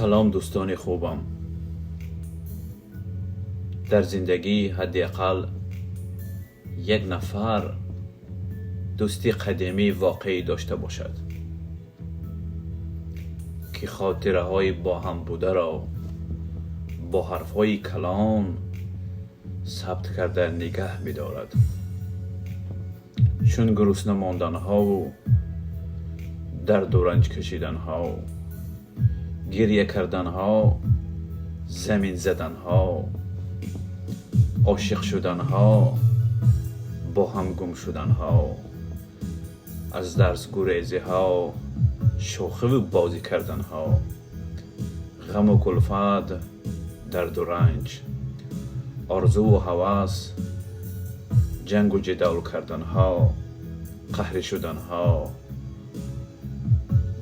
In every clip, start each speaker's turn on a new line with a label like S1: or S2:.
S1: سلام دوستان خوبم. در زندگی حداقل یک نفر دوستی قدیمی واقعی داشته باشد که خاطره های با هم بوده را با حرف های کلان ثبت کرده نگه می دارد. چون گرسنه ماندن ها و درد و رنج کشیدن ها، گریه کردن ها، زمین زدن ها، عاشق شدن ها، با هم گم شدن ها، از درس گریزی ها، شوخی و بازی کردن ها، غم و کلفت، درد و رنج، آرزو و هوس، جنگ و جدال کردن ها، قهر شدن ها،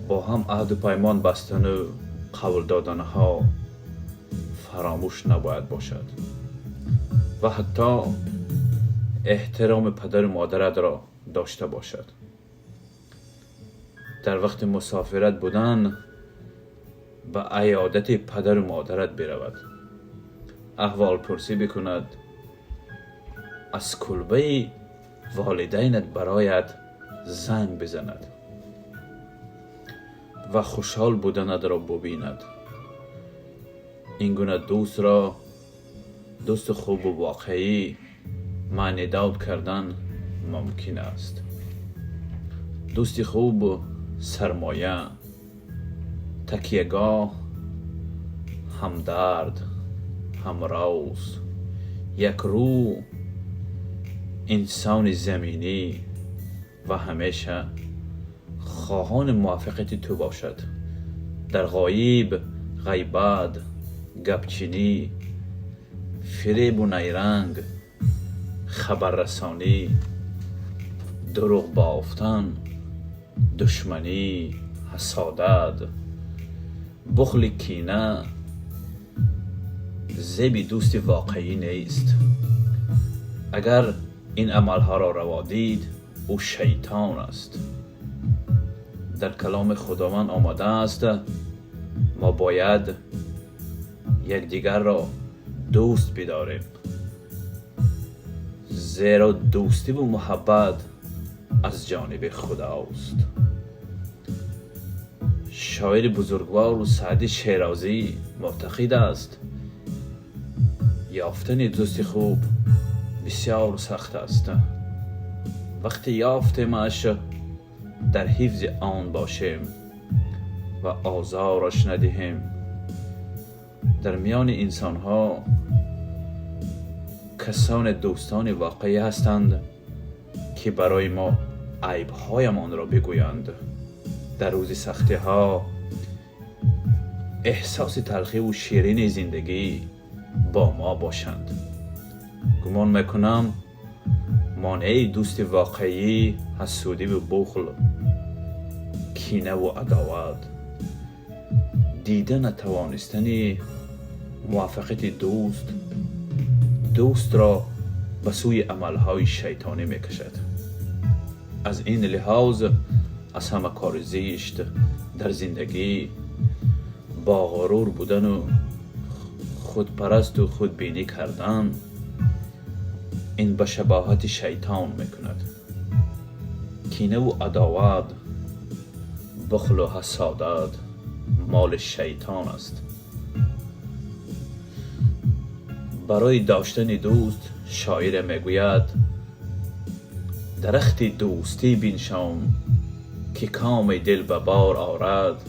S1: با هم عهد و پیمان بستن و قول دادن ها فراموش نباید باشد و حتی احترام پدر و مادرت را داشته باشد. در وقت مسافرت بودن به عیادت پدر و مادرت برود، احوال پرسی بکند، از کلبه والدینت برایت زنگ بزند و خوشحال بودنت را ببیند. این گونه دوست را دوست خوب و واقعی معنی داد کردن ممکن است. دوستی خوب سرمایه، تکیهگاه، همدرد، همراز، یک رو، انسان زمینی و همیشه خواهان موافقت تو باشد. در غایب، غیبت، گپچینی، فریب و نیرنگ، خبررسانی، دروغ بافتن، دشمنی، حسادت، بخل، کینه زیب دوست واقعی نیست. اگر این عملها را روا دید، او شیطان است. در کلام خداوند آمده است ما باید یکدیگر را دوست بداریم، زیرا دوستی و محبت از جانب خداست. شاعر بزرگوار و سعدی شیرازی معتقد است یافتن دوست خوب بسیار سخت است. وقتی یافتیمش در حفظ آن باشیم و آزارش ندهیم. در میان انسان ها کسان دوستان واقعی هستند که برای ما عیب هایمان را بگویند. در روز سختی ها احساس تلخی و شیرین زندگی با ما باشند. گمان میکنم مانع دوست واقعی حسودی و بخل، کینه و عداوت، دیده نتوانستن موافقت دوست را به سوی عملهای شیطانی میکشد. از این لحاظ از همه کار زشت در زندگی با غرور بودن و خودپرست و خودبینی کردن، این به شباهت شیطان میکند. کینه و عداوت، بخل و حسادت مال شیطان است. برای داشتن دوست شاعر میگوید درخت دوستی بنشان که کام دل به بار آرد،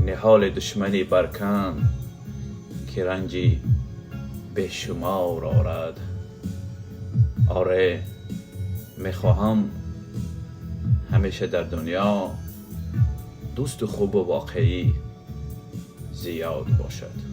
S1: نهال دشمنی برکن که رنجی بیشمار آرد. آره، میخواهم همیشه در دنیا دوست خوب و واقعی زیاد باشد.